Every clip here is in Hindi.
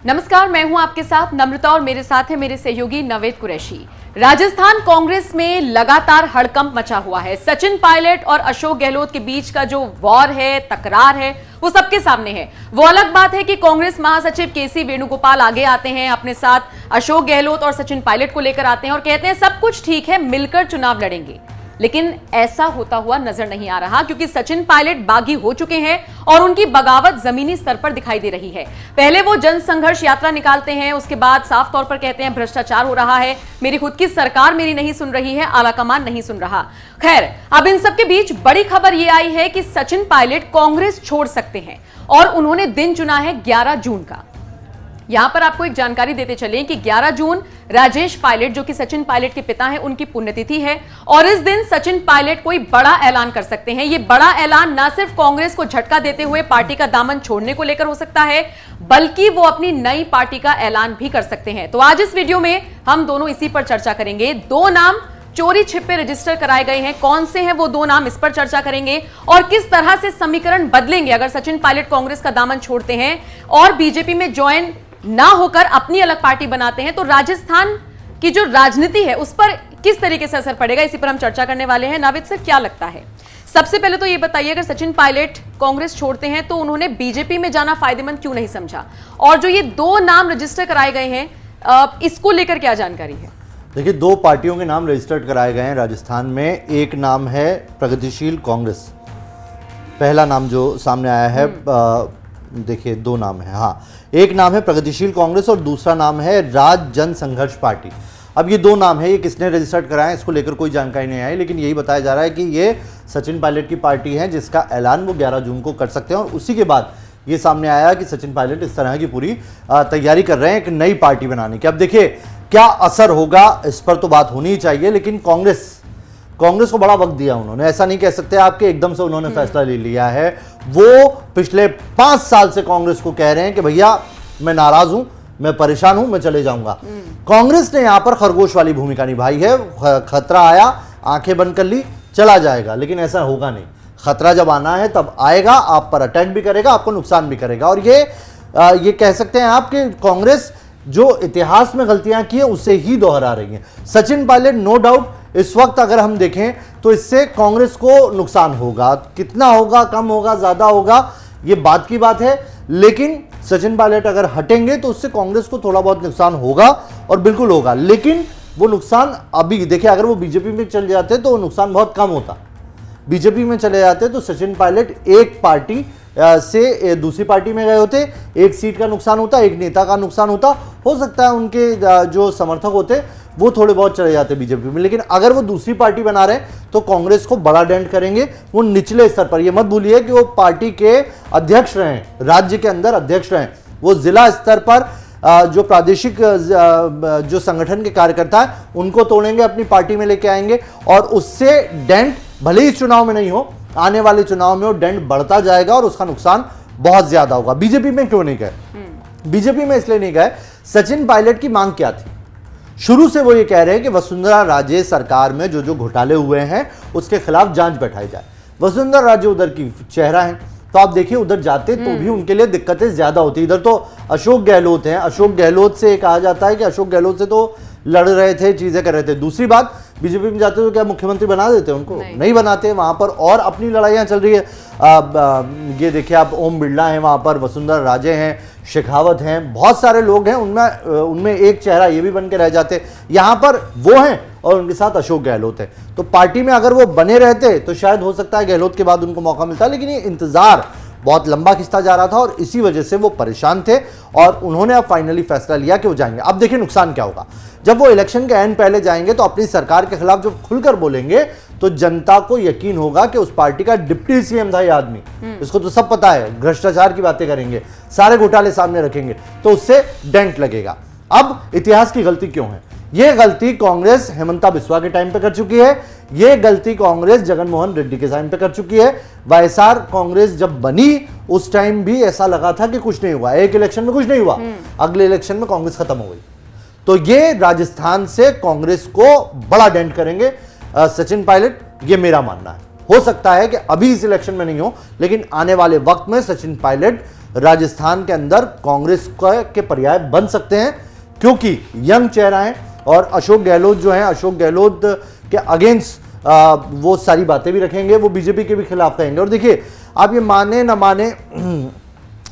नमस्कार, मैं हूं आपके साथ नम्रता और मेरे साथ है मेरे सहयोगी नवेद कुरैशी। राजस्थान कांग्रेस में लगातार हड़कंप मचा हुआ है। सचिन पायलट और अशोक गहलोत के बीच का जो वॉर है, तकरार है, वो सबके सामने है। वो अलग बात है कि कांग्रेस महासचिव केसी वेणुगोपाल आगे आते हैं, अपने साथ अशोक गहलोत और सचिन पायलट को लेकर आते हैं और कहते हैं सब कुछ ठीक है, मिलकर चुनाव लड़ेंगे। लेकिन ऐसा होता हुआ नजर नहीं आ रहा, क्योंकि सचिन पायलट बागी हो चुके हैं और उनकी बगावत जमीनी स्तर पर दिखाई दे रही है। पहले वो जन संघर्ष यात्रा निकालते हैं, उसके बाद साफ तौर पर कहते हैं भ्रष्टाचार हो रहा है, मेरी खुद की सरकार मेरी नहीं सुन रही है, आलाकमान नहीं सुन रहा। खैर, अब इन सबके बीच बड़ी खबर यह आई है कि सचिन पायलट कांग्रेस छोड़ सकते हैं और उन्होंने दिन चुना है 11 जून का। यहां पर आपको एक जानकारी देते चलें कि 11 जून राजेश पायलट, जो कि सचिन पायलट के पिता हैं, उनकी पुण्यतिथि है और इस दिन सचिन पायलट कोई बड़ा ऐलान कर सकते हैं। यह बड़ा ऐलान न सिर्फ कांग्रेस को झटका देते हुए पार्टी का दामन छोड़ने को लेकर हो सकता है, बल्कि वो अपनी नई पार्टी का ऐलान भी कर सकते हैं। तो आज इस वीडियो में हम दोनों इसी पर चर्चा करेंगे। 2 नाम चोरी छिपे रजिस्टर कराए गए हैं, कौन से हैं वो 2 नाम, इस पर चर्चा करेंगे और किस तरह से समीकरण बदलेंगे अगर सचिन पायलट कांग्रेस का दामन छोड़ते हैं और बीजेपी में ज्वाइन ना होकर अपनी अलग पार्टी बनाते हैं, तो राजस्थान की जो राजनीति है उस पर किस तरीके से असर पड़ेगा, इसी पर हम चर्चा करने वाले हैं। नाविद सर, क्या लगता है? सबसे पहले तो ये बताइए, अगर सचिन पायलट कांग्रेस छोड़ते हैं तो उन्होंने बीजेपी में जाना फायदेमंद क्यों नहीं समझा, और जो ये 2 नाम रजिस्टर कराए गए हैं इसको लेकर क्या जानकारी है? देखिए, 2 पार्टियों के नाम रजिस्टर्ड कराए गए हैं राजस्थान में। एक नाम है प्रगतिशील कांग्रेस, पहला नाम जो सामने आया है। देखिए, 2 नाम है, हाँ, एक नाम है प्रगतिशील कांग्रेस और दूसरा नाम है राज जन संघर्ष पार्टी। अब ये 2 नाम है, ये किसने रजिस्टर्ड कराया इसको लेकर कोई जानकारी नहीं आई, लेकिन यही बताया जा रहा है कि ये सचिन पायलट की पार्टी है जिसका ऐलान वो 11 जून को कर सकते हैं। और उसी के बाद ये सामने आया कि सचिन पायलट इस तरह की पूरी तैयारी कर रहे हैं एक नई पार्टी बनाने की। अब देखिए क्या असर होगा, इस पर तो बात होनी ही चाहिए, लेकिन कांग्रेस को बड़ा वक्त दिया उन्होंने। ऐसा नहीं कह सकते आपके एकदम से उन्होंने फैसला ले लिया है। वो पिछले 5 साल से कांग्रेस को कह रहे हैं कि भैया मैं नाराज हूं, मैं परेशान हूं, मैं चले जाऊंगा। कांग्रेस ने यहां पर खरगोश वाली भूमिका निभाई है। खतरा आया, आंखें बंद कर ली, चला जाएगा, लेकिन ऐसा होगा नहीं। खतरा जब आना है तब आएगा, आप पर अटैक भी करेगा, आपको नुकसान भी करेगा। और ये कह सकते हैं आप कि कांग्रेस जो इतिहास में गलतियां की है उसे ही दोहरा रही है। सचिन पायलट नो डाउट इस वक्त अगर हम देखें तो इससे कांग्रेस को नुकसान होगा। कितना होगा, कम होगा, ज्यादा होगा, ये बात की बात है, लेकिन सचिन पायलट अगर हटेंगे तो उससे कांग्रेस को थोड़ा बहुत नुकसान होगा और बिल्कुल होगा। लेकिन वो नुकसान अभी देखिए, अगर वो बीजेपी में चल जाते तो वो नुकसान बहुत कम होता। बीजेपी में चले जाते तो सचिन पायलट एक पार्टी से दूसरी पार्टी में गए होते, एक सीट का नुकसान होता, एक नेता का नुकसान होता, हो सकता है उनके जो समर्थक होते वो थोड़े बहुत चले जाते बीजेपी में। लेकिन अगर वो दूसरी पार्टी बना रहे हैं तो कांग्रेस को बड़ा डेंट करेंगे वो निचले स्तर पर। ये मत भूलिए कि वो पार्टी के अध्यक्ष रहे, राज्य के अंदर अध्यक्ष रहे, वो जिला स्तर पर जो प्रादेशिक जो संगठन के कार्यकर्ता है उनको तोड़ेंगे, अपनी पार्टी में लेके आएंगे और उससे डेंट भले ही इस चुनाव में नहीं हो, आने वाले चुनाव में वो डेंट बढ़ता जाएगा और उसका नुकसान बहुत ज्यादा होगा। बीजेपी में क्यों नहीं गए? बीजेपी में इसलिए नहीं गए, सचिन पायलट की मांग क्या थी? शुरू से वो ये कह रहे हैं कि वसुंधरा राजे सरकार में जो घोटाले हुए हैं उसके खिलाफ जांच बैठाई जाए। वसुंधरा राजे उधर की चेहरा है, तो आप देखिए उधर जाते तो भी उनके लिए दिक्कतें ज्यादा होती। इधर तो अशोक गहलोत हैं, अशोक गहलोत से कहा जाता है कि अशोक गहलोत से तो लड़ रहे थे, चीजें कर रहे थे। दूसरी बात, बीजेपी में जाते तो क्या मुख्यमंत्री बना देते उनको? नहीं बनाते, वहां पर और अपनी लड़ाइयां चल रही है। ये देखिए आप, ओम बिरला हैं वहां पर, वसुंधरा राजे हैं, शेखावत हैं, बहुत सारे लोग हैं, उनमें एक चेहरा ये भी बन के रह जाते। यहां पर वो हैं और उनके साथ अशोक गहलोत है। तो पार्टी में अगर वो बने रहते तो शायद हो सकता है गहलोत के बाद उनको मौका मिलता, लेकिन ये इंतजार बहुत लंबा खिंचता जा रहा था और इसी वजह से वो परेशान थे और उन्होंने अब फाइनली फैसला लिया कि वो जाएंगे। अब देखिए नुकसान क्या होगा, जब वो इलेक्शन के एंड पहले जाएंगे तो अपनी सरकार के खिलाफ जब खुलकर बोलेंगे तो जनता को यकीन होगा कि उस पार्टी का डिप्टी सीएम था ये आदमी, इसको तो सब पता है, भ्रष्टाचार की बातें करेंगे, सारे घोटाले सामने रखेंगे, तो उससे डेंट लगेगा। अब इतिहास की गलती क्यों है? यह गलती कांग्रेस हेमंता बिस्वा के टाइम पे कर चुकी है, यह गलती कांग्रेस जगनमोहन रेड्डी के टाइम पे कर चुकी है। वाईएसआर कांग्रेस जब बनी उस टाइम भी ऐसा लगा था कि कुछ नहीं हुआ, एक इलेक्शन में कुछ नहीं हुआ, अगले इलेक्शन में कांग्रेस खत्म हो गई। तो ये राजस्थान से कांग्रेस को बड़ा डेंट करेंगे सचिन पायलट, ये मेरा मानना है। हो सकता है कि अभी इस इलेक्शन में नहीं हो, लेकिन आने वाले वक्त में सचिन पायलट राजस्थान के अंदर कांग्रेस के पर्याय बन सकते हैं, क्योंकि यंग चेहरा है और अशोक गहलोत जो है, अशोक गहलोत के अगेंस्ट वो सारी बातें भी रखेंगे, वो बीजेपी के भी खिलाफ कहेंगे। और देखिए, आप ये माने ना माने,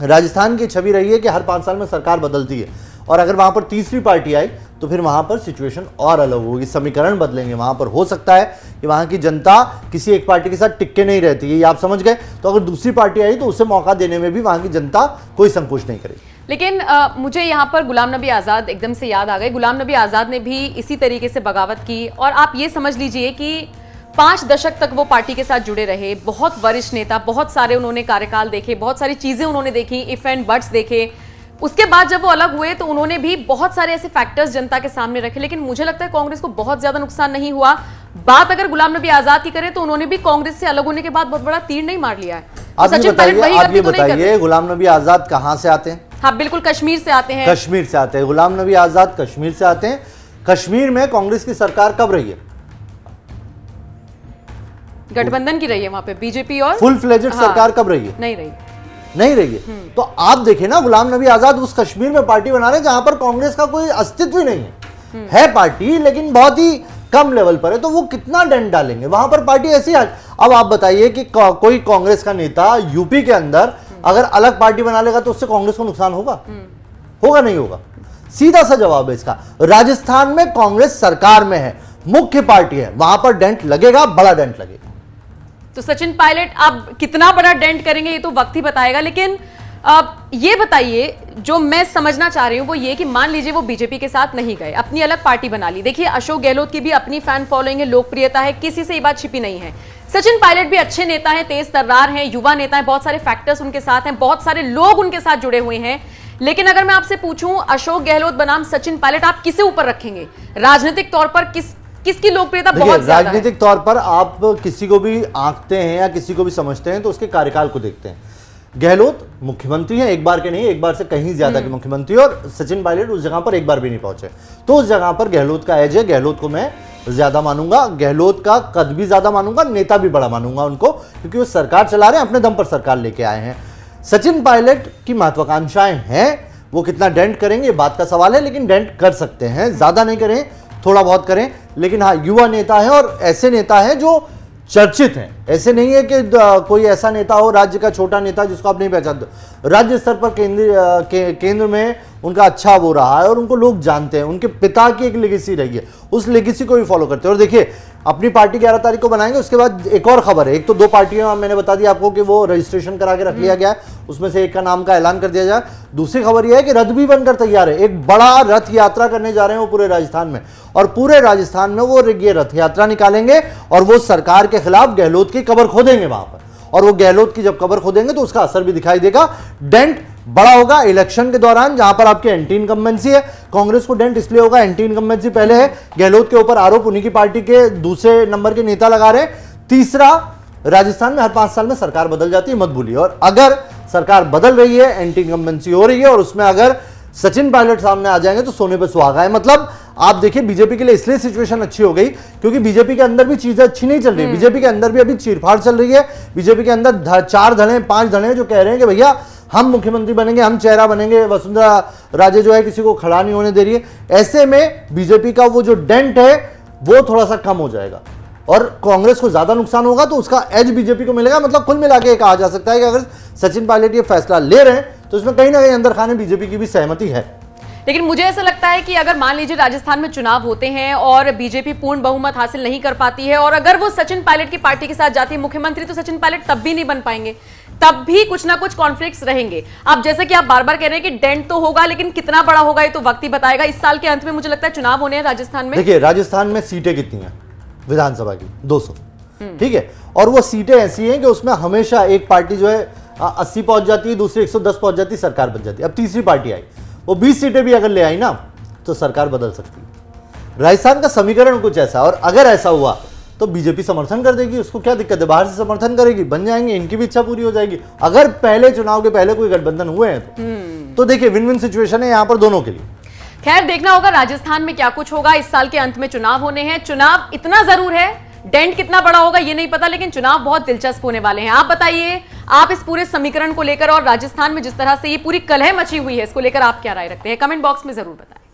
राजस्थान की छवि रही है कि हर 5 साल में सरकार बदलती है, और अगर वहां पर तीसरी पार्टी आई तो फिर वहां पर सिचुएशन और अलग होगी, समीकरण बदलेंगे। वहां पर हो सकता है कि वहां की जनता किसी एक पार्टी के साथ टिक्के नहीं रहती है, ये आप समझ गए। तो अगर दूसरी पार्टी आई तो उसे मौका देने में भी वहां की जनता कोई संकोच नहीं करेगी। लेकिन मुझे यहाँ पर गुलाम नबी आज़ाद एकदम से याद आ गए। गुलाम नबी आज़ाद ने भी इसी तरीके से बगावत की, और आप ये समझ लीजिए कि 5 दशक तक वो पार्टी के साथ जुड़े रहे। बहुत वरिष्ठ नेता, बहुत सारे उन्होंने कार्यकाल देखे, बहुत सारी चीजें उन्होंने देखी, इफ एंड बट्स देखे। उसके बाद जब वो अलग हुए तो उन्होंने भी बहुत सारे ऐसे फैक्टर्स जनता के सामने रखे, लेकिन मुझे लगता है कांग्रेस को बहुत ज्यादा नुकसान नहीं हुआ। बात अगर गुलाम नबी आजाद की करें तो उन्होंने भी कांग्रेस से अलग होने के बाद बहुत बड़ा तीर नहीं मार लिया है। आप ये बताइए गुलाम नबी आजाद कहां से आते हैं? हाँ बिल्कुल, कश्मीर से आते हैं। कश्मीर से आते हैं गुलाम नबी आजाद, कश्मीर से आते हैं। कश्मीर में कांग्रेस की सरकार कब रही है? गठबंधन की रही है वहां पे, बीजेपी और फुल फ्लेजेड सरकार कब रही है? नहीं रही है। तो आप देखें ना, गुलाम नबी आजाद उस कश्मीर में पार्टी बना रहे हैं जहां पर कांग्रेस का कोई अस्तित्व ही नहीं है पार्टी, लेकिन बहुत ही कम लेवल पर है। तो वो कितना डेंट डालेंगे वहां पर? पार्टी ऐसी है। अब आप बताइए कि कोई कांग्रेस का नेता यूपी के अंदर अगर अलग पार्टी बना लेगा तो उससे कांग्रेस को नुकसान होगा? होगा नहीं होगा? सीधा सा जवाब है इसका। राजस्थान में कांग्रेस सरकार में है, मुख्य पार्टी है, वहां पर डेंट लगेगा, बड़ा डेंट लगेगा। तो सचिन पायलट अब कितना बड़ा डेंट करेंगे ये तो वक्त ही बताएगा। लेकिन ये बताइए, जो मैं समझना चाह रही हूं वो ये कि मान लीजिए वो बीजेपी के साथ नहीं गए, अपनी अलग पार्टी बना ली। देखिए, अशोक गहलोत की भी अपनी फैन फॉलोइंग है, लोकप्रियता है, किसी से ये बात छिपी नहीं है। सचिन पायलट भी अच्छे नेता हैं, तेज तर्रार हैं, युवा नेता हैं, बहुत सारे फैक्टर्स उनके साथ हैं, बहुत सारे लोग उनके साथ जुड़े हुए हैं। लेकिन अगर मैं आपसे पूछूं अशोक गहलोत बनाम सचिन पायलट, आप किसे ऊपर रखेंगे राजनीतिक तौर पर? किसकी लोकप्रियता बहुत ज्यादा है? राजनीतिक तौर पर आप किसी को भी आंकते हैं या किसी को भी समझते हैं तो उसके कार्यकाल को देखते हैं। गहलोत मुख्यमंत्री हैं, एक बार के नहीं, एक बार से कहीं ज्यादा के मुख्यमंत्री, और सचिन पायलट उस जगह पर एक बार भी नहीं पहुंचे। तो उस जगह पर गहलोत का एज है, गहलोत को मैं ज्यादा मानूंगा, गहलोत का कद भी ज्यादा मानूंगा, नेता भी बड़ा मानूंगा उनको, क्योंकि वो सरकार चला रहे हैं, अपने दम पर सरकार लेके आए हैं। सचिन पायलट की महत्वाकांक्षाएं हैं, वो कितना डेंट करेंगे ये बात का सवाल है, लेकिन डेंट कर सकते हैं, ज्यादा नहीं करें, थोड़ा बहुत करें। लेकिन हाँ, युवा नेता है और ऐसे नेता है जो चर्चित हैं। ऐसे नहीं है कि कोई ऐसा नेता हो, राज्य का छोटा नेता जिसको आप नहीं पहचानते। राज्य स्तर पर केंद्र में उनका अच्छा वो रहा है और उनको लोग जानते हैं। उनके पिता की एक लेगेसी रही है, उस लेगेसी को भी फॉलो करते हैं। और देखिए, अपनी पार्टी 11 तारीख को बनाएंगे। उसके बाद एक और खबर है, एक तो 2 पार्टियां मैंने बता दी आपको कि वो रजिस्ट्रेशन करा के रख लिया गया है, उसमें से एक का नाम का ऐलान कर दिया जाए। दूसरी खबर यह है कि रथ भी बनकर तैयार है, एक बड़ा रथ यात्रा करने जा रहे हैं वो पूरे राजस्थान में, और पूरे राजस्थान में वो ये रथ यात्रा निकालेंगे और वो सरकार के खिलाफ गहलोत की कब्र खोदेंगे वहां पर। और वो गहलोत की जब कब्र खोदेंगे तो उसका असर भी दिखाई देगा, डेंट बड़ा होगा इलेक्शन के दौरान, जहां पर आपके एंटी इनकम्बेंसी है। कांग्रेस को डेंट इसलिए होगा, एंटी इनकम्बेंसी पहले है, गहलोत के ऊपर आरोप उन्हीं की पार्टी के दूसरे नंबर के नेता लगा रहे हैं। तीसरा, राजस्थान में हर 5 साल में सरकार बदल जाती है, मत भूलिए। और अगर सरकार बदल रही है, एंटी इनकम्बेंसी हो रही है, और उसमें अगर सचिन पायलट सामने आ जाएंगे तो सोने पे सुहागा है। मतलब आप देखिए, बीजेपी के लिए इसलिए सिचुएशन अच्छी हो गई क्योंकि बीजेपी के अंदर भी चीजें अच्छी नहीं चल रही। बीजेपी के अंदर भी अभी चीरफाड़ चल रही है। बीजेपी के अंदर 4 धड़े 5 धड़े जो कह रहे हैं कि भैया हम मुख्यमंत्री बनेंगे, हम चेहरा बनेंगे, वसुंधरा राजे जो है किसी को खड़ा नहीं होने दे रही है। ऐसे में बीजेपी का वो जो डेंट है वो थोड़ा सा कम हो जाएगा और कांग्रेस को ज्यादा नुकसान होगा, तो उसका एज बीजेपी को मिलेगा। मतलब कुल मिला के कहा जा सकता है कि अगर सचिन पायलट ये फैसला ले रहे हैं तो इसमें कहीं ना कहीं अंदर खाने बीजेपी की भी सहमति है। लेकिन मुझे ऐसा लगता है कि अगर मान लीजिए राजस्थान में चुनाव होते हैं और बीजेपी पूर्ण बहुमत हासिल नहीं कर पाती है, और अगर वो सचिन पायलट की पार्टी के साथ जाती है मुख्यमंत्री, तो सचिन पायलट तब भी नहीं बन पाएंगे, तब भी कुछ ना कुछ कॉन्फ्लिक्ट्स रहेंगे। अब जैसे कि आप बार बार कह रहे हैं कि डेंट तो होगा, लेकिन कितना बड़ा होगा ये तो वक्त ही बताएगा। इस साल के अंत में मुझे लगता है चुनाव होने हैं राजस्थान में। देखिए, राजस्थान में सीटें कितनी हैं विधानसभा की? 200, ठीक है। और वो सीटें ऐसी हैं कि उसमें हमेशा एक पार्टी जो है 80 पहुंच जाती है, दूसरी 110 पहुंच जाती है, सरकार बन जाती है। अब तीसरी पार्टी आई, वो 20 सीटें भी अगर ले आई ना तो सरकार बदल सकती है। राजस्थान का समीकरण कुछ ऐसा, और अगर ऐसा हुआ तो बीजेपी समर्थन कर देगी, उसको क्या दिक्कत है, बाहर से समर्थन करेगी, बन जाएंगे, इनकी भी इच्छा पूरी हो जाएगी। अगर पहले चुनाव के पहले कोई गठबंधन हुए हैं तो देखिए विन विन सिचुएशन है यहां पर दोनों के लिए। खैर, देखना होगा राजस्थान में क्या कुछ होगा। इस साल के अंत में चुनाव होने हैं। चुनाव इतना जरूर है डेंट कितना बड़ा होगा ये नहीं पता, लेकिन चुनाव बहुत दिलचस्प होने वाले हैं। आप बताइए, आप इस पूरे समीकरण को लेकर और राजस्थान में जिस तरह से ये पूरी कलह मची हुई है, इसको लेकर आप क्या राय रखते हैं? कमेंट बॉक्स में जरूर बताएं।